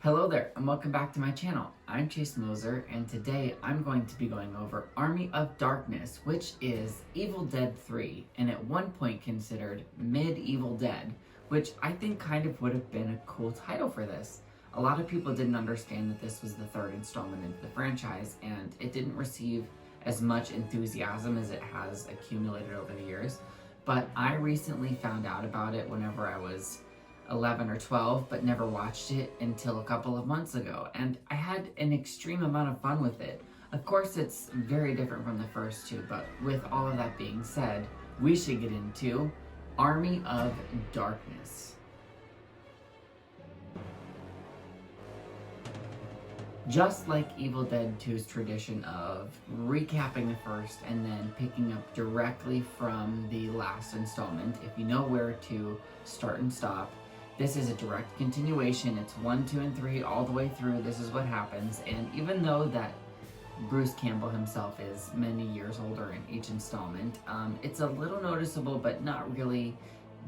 Hello there, and welcome back to my channel. I'm Chase Moser, and today I'm going to be going over Army of Darkness, which is Evil Dead 3, and at one point considered Mid-Evil Dead, which I think kind of would have been a cool title for this. A lot of people didn't understand that this was the third installment into the franchise, and it didn't receive as much enthusiasm as it has accumulated over the years. But I recently found out about it whenever I was 11 or 12, but never watched it until a couple of months ago, and I had an extreme amount of fun with it. Of course, it's very different from the first two, but with all of that being said, we should get into Army of Darkness. Just like Evil Dead 2's tradition of recapping the first and then picking up directly from the last installment, if you know where to start and stop, this is a direct continuation. It's 1, 2, and 3 all the way through. This is what happens. And even though that Bruce Campbell himself is many years older in each installment, it's a little noticeable, but not really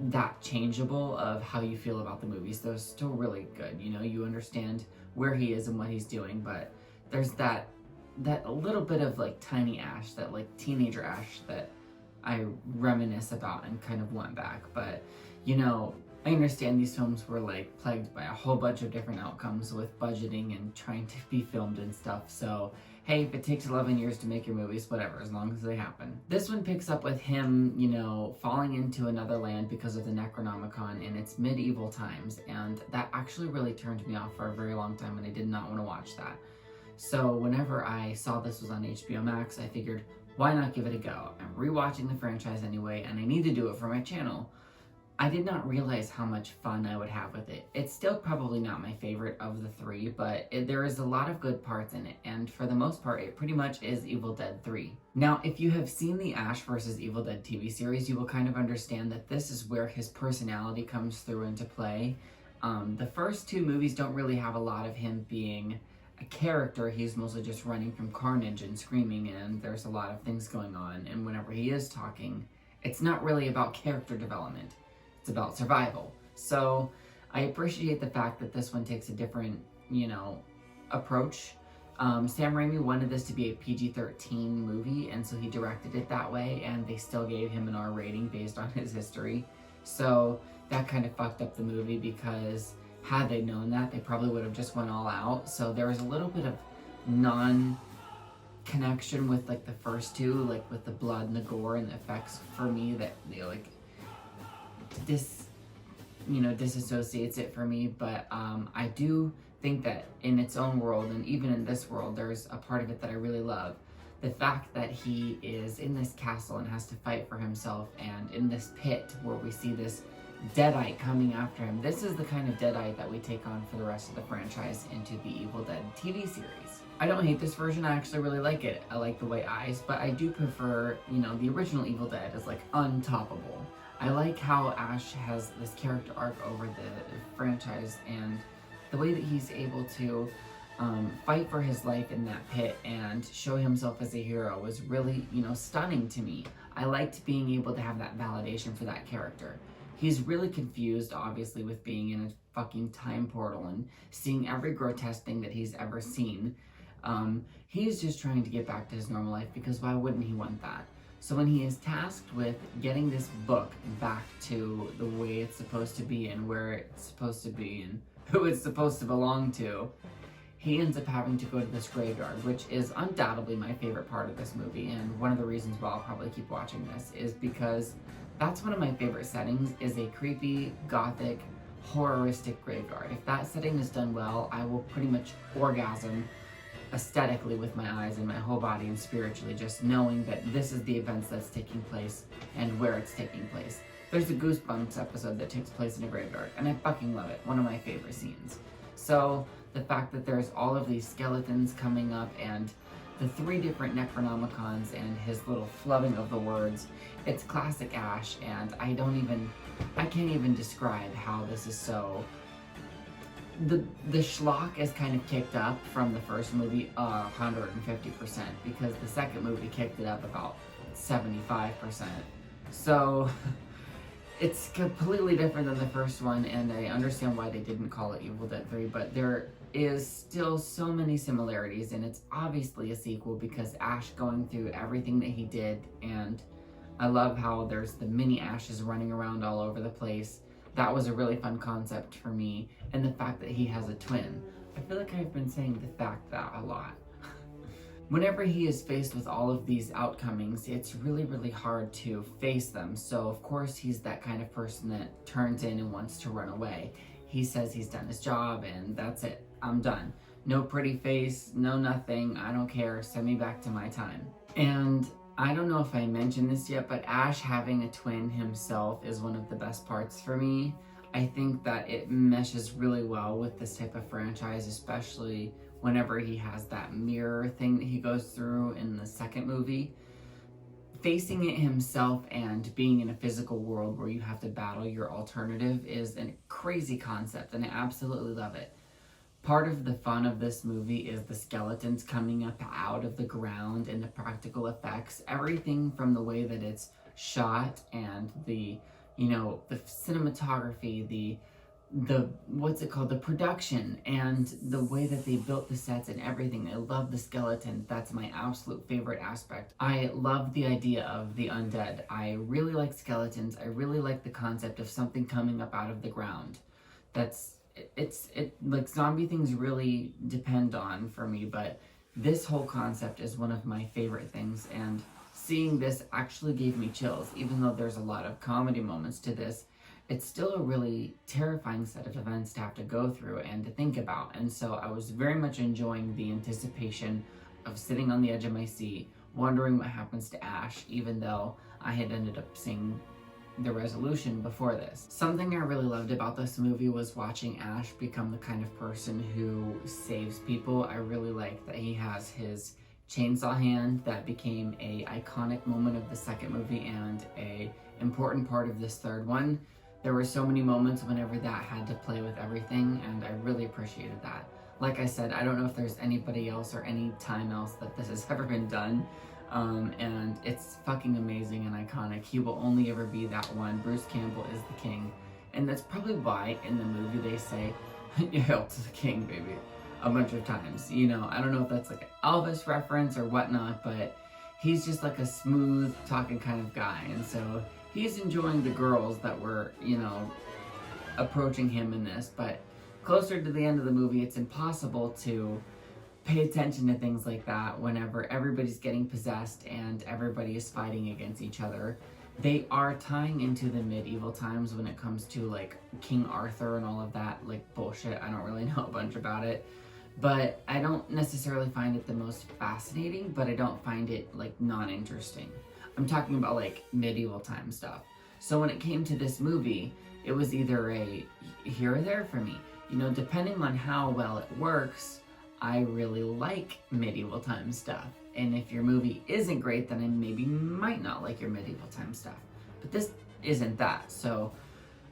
that changeable of how you feel about the movies. They're still really good. You know, you understand where he is and what he's doing, but there's that little bit of like tiny Ash, that like teenager Ash that I reminisce about and kind of want back. But you know, I understand these films were like plagued by a whole bunch of different outcomes with budgeting and trying to be filmed and stuff. So hey, if it takes 11 years to make your movies, whatever, as long as they happen. This one picks up with him, you know, falling into another land because of the Necronomicon in its medieval times, and that actually really turned me off for a very long time, and I did not want to watch that. So whenever I saw this was on HBO Max, I figured, why not give it a go? I'm rewatching the franchise anyway, and I need to do it for my channel. I did not realize how much fun I would have with it. It's still probably not my favorite of the three, but there is a lot of good parts in it, and for the most part, it pretty much is Evil Dead 3. Now, if you have seen the Ash vs. Evil Dead TV series, you will kind of understand that this is where his personality comes through into play. The first two movies don't really have a lot of him being a character. He's mostly just running from carnage and screaming, and there's a lot of things going on, and whenever he is talking, it's not really about character development. It's about survival. So I appreciate the fact that this one takes a different, you know, approach. Sam Raimi wanted this to be a PG-13 movie, and so he directed it that way, and they still gave him an R rating based on his history. So that kind of fucked up the movie, because had they known that, they probably would have just went all out. So there was a little bit of non-connection with like the first two, like with the blood and the gore and the effects for me, that they like disassociates it for me. But I do think that in its own world, and even in this world, there's a part of it that I really love. The fact that he is in this castle and has to fight for himself, and in this pit where we see this Deadite coming after him. This is the kind of Deadite that we take on for the rest of the franchise into the Evil Dead TV series. I don't hate this version, I actually really like it. I like the way eyes, but I do prefer, you know, the original Evil Dead is like untoppable. I like how Ash has this character arc over the franchise, and the way that he's able to fight for his life in that pit and show himself as a hero was really, you know, stunning to me. I liked being able to have that validation for that character. He's really confused, obviously, with being in a fucking time portal and seeing every grotesque thing that he's ever seen. He's just trying to get back to his normal life, because why wouldn't he want that? So when he is tasked with getting this book back to the way it's supposed to be and where it's supposed to be and who it's supposed to belong to, he ends up having to go to this graveyard, which is undoubtedly my favorite part of this movie, and one of the reasons why I'll probably keep watching this is because that's one of my favorite settings, is a creepy, gothic, horroristic graveyard. If that setting is done well, I will pretty much orgasm aesthetically with my eyes and my whole body, and spiritually, just knowing that this is the events that's taking place and where it's taking place. There's a Goosebumps episode that takes place in a graveyard, and I fucking love it. One of my favorite scenes. So the fact that there's all of these skeletons coming up, and the 3 different Necronomicons, and his little flubbing of the words, it's classic Ash, and I can't even describe how this is so. The schlock is kind of kicked up from the first movie 150%, because the second movie kicked it up about 75%. So It's completely different than the first one, and I understand why they didn't call it Evil Dead 3, but there is still so many similarities, and it's obviously a sequel because Ash going through everything that he did, and I love how there's the mini Ashes running around all over the place. That was a really fun concept for me, and the fact that he has a twin. I feel like I've been saying the fact that a lot. Whenever he is faced with all of these outcomings, it's really, really hard to face them. So, of course, he's that kind of person that turns in and wants to run away. He says he's done his job and that's it. I'm done. No pretty face, no nothing. I don't care. Send me back to my time. And I don't know if I mentioned this yet, but Ash having a twin himself is one of the best parts for me. I think that it meshes really well with this type of franchise, especially whenever he has that mirror thing that he goes through in the second movie. Facing it himself and being in a physical world where you have to battle your alternative is a crazy concept, and I absolutely love it. Part of the fun of this movie is the skeletons coming up out of the ground and the practical effects. Everything from the way that it's shot and the cinematography, the what's it called, the production, and the way that they built the sets and everything. I love the skeleton. That's my absolute favorite aspect. I love the idea of the undead. I really like skeletons. I really like the concept of something coming up out of the ground. It like zombie things really depend on for me, but this whole concept is one of my favorite things, and seeing this actually gave me chills. Even though there's a lot of comedy moments to this, it's still a really terrifying set of events to have to go through and to think about. And so I was very much enjoying the anticipation of sitting on the edge of my seat, wondering what happens to Ash, even though I had ended up seeing the resolution before this. Something I really loved about this movie was watching Ash become the kind of person who saves people. I really like that he has his chainsaw hand that became a iconic moment of the second movie and a important part of this third one. There were so many moments whenever that had to play with everything, and I really appreciated that. Like I said, I don't know if there's anybody else or any time else that this has ever been done, and it's fucking amazing and iconic. He will only ever be that one. Bruce Campbell is the king, and that's probably why in the movie they say, "Hail to the king, baby," a bunch of times. You know, I don't know if that's like an Elvis reference or whatnot, but he's just like a smooth talking kind of guy, and so he's enjoying the girls that were, approaching him in this. But closer to the end of the movie, it's impossible to pay attention to things like that whenever everybody's getting possessed and everybody is fighting against each other. They are tying into the medieval times when it comes to like King Arthur and all of that like bullshit. I don't really know a bunch about it, but I don't necessarily find it the most fascinating, but I don't find it like non-interesting. I'm talking about like medieval time stuff. So when it came to this movie, it was either a here or there for me. Depending on how well it works, I really like medieval time stuff. And if your movie isn't great, then I maybe might not like your medieval time stuff. But this isn't that. So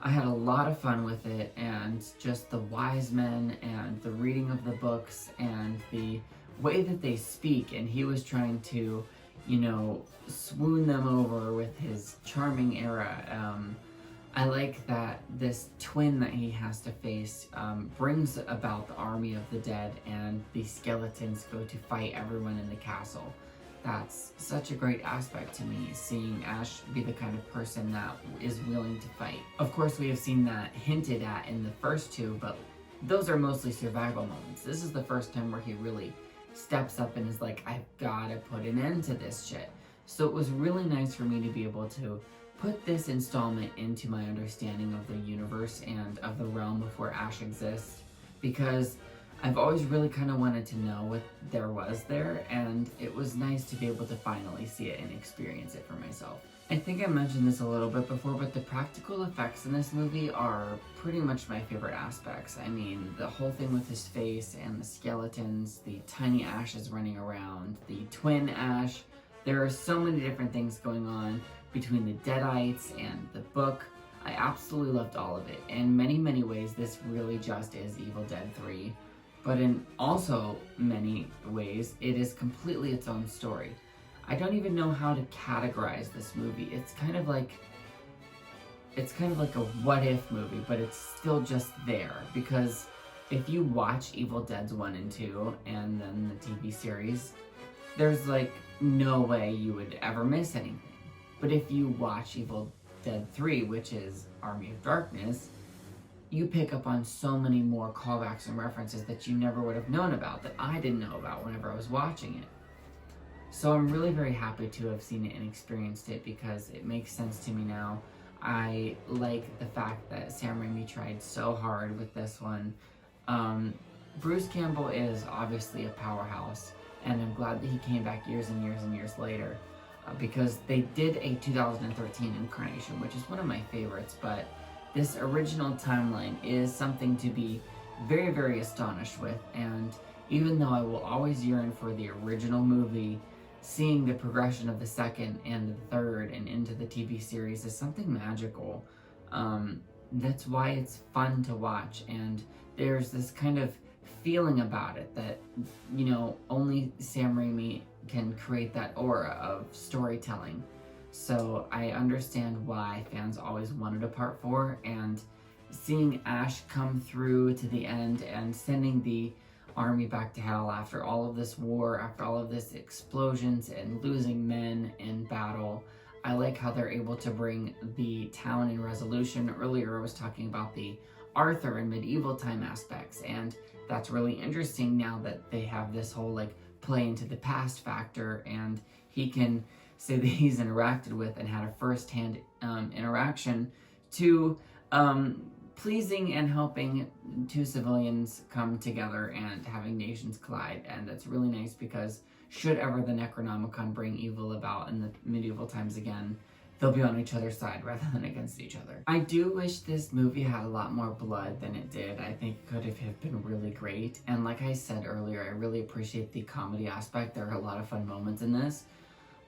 I had a lot of fun with it, and just the wise men and the reading of the books and the way that they speak, and he was trying to swoon them over with his charming era. I like that this twin that he has to face brings about the army of the dead, and the skeletons go to fight everyone in the castle. That's such a great aspect to me, seeing Ash be the kind of person that is willing to fight. Of course, we have seen that hinted at in the first two, but those are mostly survival moments. This is the first time where he really steps up and is like, I've gotta put an end to this shit. So it was really nice for me to be able to put this installment into my understanding of the universe and of the realm of where Ash exists, because I've always really kind of wanted to know what there was there, and it was nice to be able to finally see it and experience it for myself. I think I mentioned this a little bit before, but the practical effects in this movie are pretty much my favorite aspects. I mean, the whole thing with his face and the skeletons, the tiny Ashes running around, the twin Ash. There are so many different things going on between the Deadites and the book. I absolutely loved all of it. In many, many ways, this really just is Evil Dead 3. But in also many ways, it is completely its own story. I don't even know how to categorize this movie. It's kind of like it's kind of like a what if movie, but it's still just there, because if you watch Evil Dead's 1 and 2 and then the TV series, there's like no way you would ever miss anything. But if you watch Evil Dead 3, which is Army of Darkness, you pick up on so many more callbacks and references that you never would have known about, that I didn't know about whenever I was watching it. So I'm really very happy to have seen it and experienced it, because it makes sense to me now. I like the fact that Sam Raimi tried so hard with this one. Bruce Campbell is obviously a powerhouse, and I'm glad that he came back years and years and years later, because they did a 2013 incarnation, which is one of my favorites, but this original timeline is something to be very, very astonished with. And even though I will always yearn for the original movie, seeing the progression of the second and the third and into the TV series is something magical. That's why it's fun to watch, and there's this kind of feeling about it that, you know, only Sam Raimi can create that aura of storytelling. So I understand why fans always wanted a part 4, and seeing Ash come through to the end and sending the army back to hell after all of this war, after all of this explosions and losing men in battle. I like how they're able to bring the town in resolution. Earlier I was talking about the Arthur and medieval time aspects, and that's really interesting now that they have this whole like play into the past factor, and he can say that he's interacted with and had a first-hand interaction to pleasing and helping two civilians come together and having nations collide. And that's really nice, because should ever the Necronomicon bring evil about in the medieval times again, they'll be on each other's side rather than against each other. I do wish this movie had a lot more blood than it did. I think it could have been really great. And like I said earlier, I really appreciate the comedy aspect. There are a lot of fun moments in this.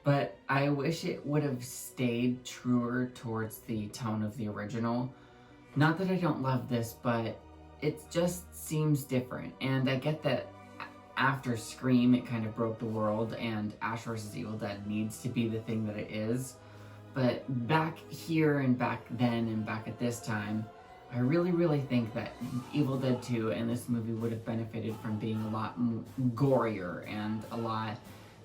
But I wish it would have stayed truer towards the tone of the original. Not that I don't love this, but it just seems different. And I get that after Scream, it kind of broke the world, and Ash vs. Evil Dead needs to be the thing that it is. But back here and back then and back at this time, I really think that Evil Dead 2 and this movie would have benefited from being a lot gorier and a lot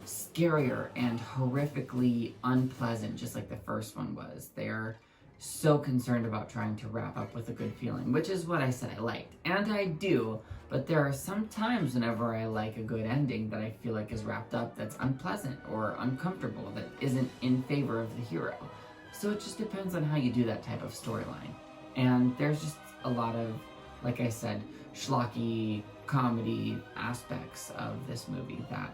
scarier and horrifically unpleasant, just like the first one was. They're so concerned about trying to wrap up with a good feeling, which is what I said I liked. And I do, but there are some times whenever I like a good ending that I feel like is wrapped up that's unpleasant or uncomfortable, that isn't in favor of the hero. So it just depends on how you do that type of storyline. And there's just a lot of, like I said, schlocky comedy aspects of this movie that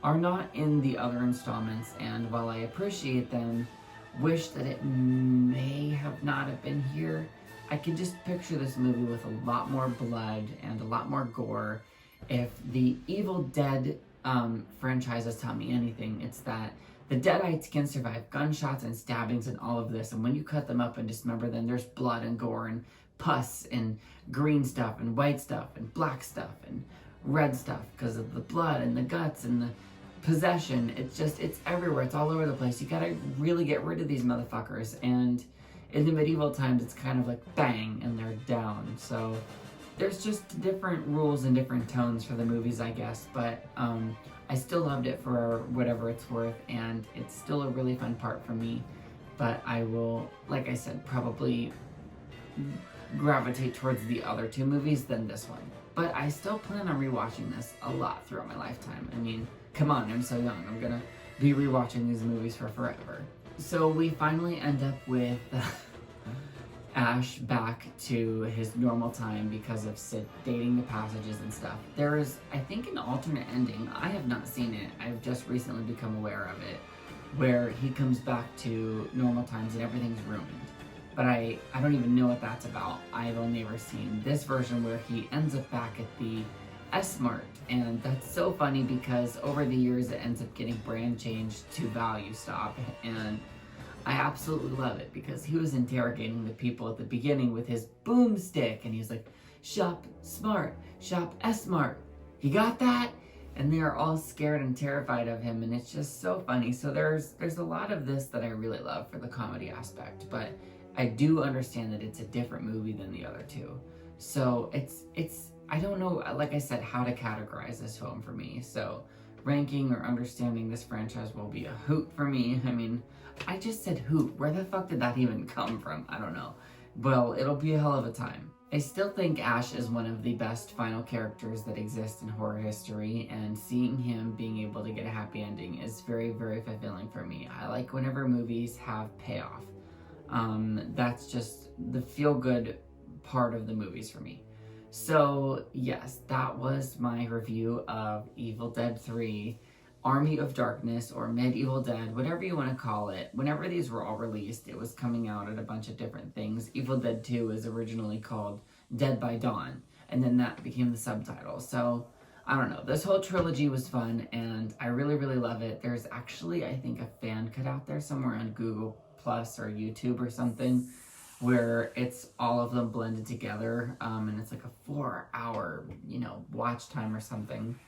are not in the other installments, and while I appreciate them, wish that it may have not have been here. I can just picture this movie with a lot more blood and a lot more gore. If the Evil Dead franchise has taught me anything, it's that the Deadites can survive gunshots and stabbings and all of this, and when you cut them up and dismember them, there's blood and gore and pus and green stuff and white stuff and black stuff and red stuff because of the blood and the guts and the possession. It's everywhere. It's all over the place. You gotta really get rid of these motherfuckers. And in the medieval times, it's kind of like bang and they're down. So there's just different rules and different tones for the movies, I guess. But I still loved it for whatever it's worth, and it's still a really fun part for me. But I will, like I said, probably gravitate towards the other two movies than this one. But I still plan on rewatching this a lot throughout my lifetime. I mean, come on, I'm so young. I'm gonna be rewatching these movies for forever. So we finally end up with Ash back to his normal time because of Sid dating the passages and stuff. There is, I think, an alternate ending. I have not seen it. I've just recently become aware of it, where he comes back to normal times and everything's ruined. But I don't even know what that's about. I've only ever seen this version where he ends up back at the S-Mart, and that's so funny because over the years it ends up getting brand changed to Value Stop, and I absolutely love it because he was interrogating the people at the beginning with his boomstick, and he's like, shop smart, shop S-Mart, you got that? And they are all scared and terrified of him, and it's just so funny. So there's a lot of this that I really love for the comedy aspect, but I do understand that it's a different movie than the other two. So I don't know, like I said, how to categorize this film for me. So ranking or understanding this franchise will be a hoot for me. I mean, I just said hoot. Where the fuck did that even come from? I don't know. Well, it'll be a hell of a time. I still think Ash is one of the best final characters that exist in horror history, and seeing him being able to get a happy ending is very, very fulfilling for me. I like whenever movies have payoff. That's just the feel-good part of the movies for me. So yes, that was my review of Evil Dead 3, Army of Darkness, or Medieval Dead, whatever you want to call it. Whenever these were all released, it was coming out at a bunch of different things. Evil Dead 2 was originally called Dead by Dawn, and then that became the subtitle. So I don't know, this whole trilogy was fun, and I really, really love it. There's actually, I think, a fan cut out there somewhere on Google Plus or YouTube or something, where it's all of them blended together, and it's like a 4-hour, watch time or something,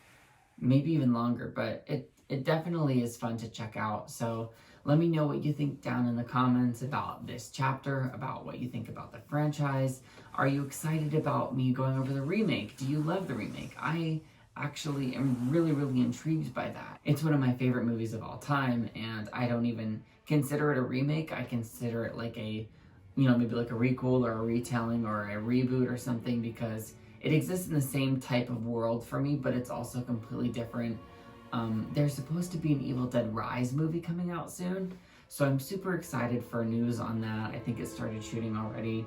maybe even longer, but it definitely is fun to check out. So let me know what you think down in the comments about this chapter, about what you think about the franchise. Are you excited about me going over the remake? Do you love the remake? I actually am really, really intrigued by that. It's one of my favorite movies of all time, and I don't even consider it a remake. I consider it like a, maybe like a requel or a retelling or a reboot or something, because it exists in the same type of world for me, but it's also completely different. There's supposed to be an Evil Dead Rise movie coming out soon, so I'm super excited for news on that. I think it started shooting already.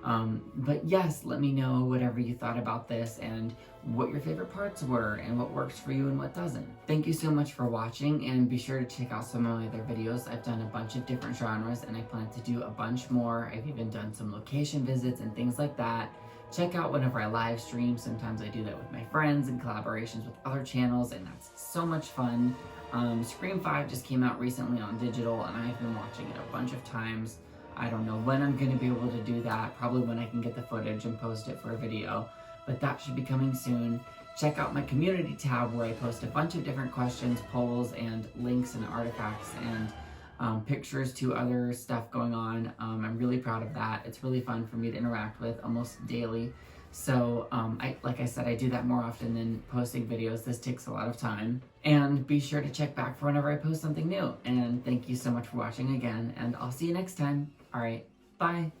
But yes, let me know whatever you thought about this and what your favorite parts were and what works for you and what doesn't. Thank you so much for watching, and be sure to check out some of my other videos. I've done a bunch of different genres, and I plan to do a bunch more. I've even done some location visits and things like that. Check out whenever I live stream. Sometimes I do that with my friends and collaborations with other channels, and that's so much fun. Scream 5 just came out recently on digital, and I've been watching it a bunch of times. I don't know when I'm going to be able to do that, probably when I can get the footage and post it for a video, but that should be coming soon. Check out my community tab where I post a bunch of different questions, polls, and links and artifacts and pictures to other stuff going on. I'm really proud of that. It's really fun for me to interact with almost daily. So like I said, I do that more often than posting videos. This takes a lot of time. And be sure to check back for whenever I post something new. And thank you so much for watching again, and I'll see you next time. All right, bye.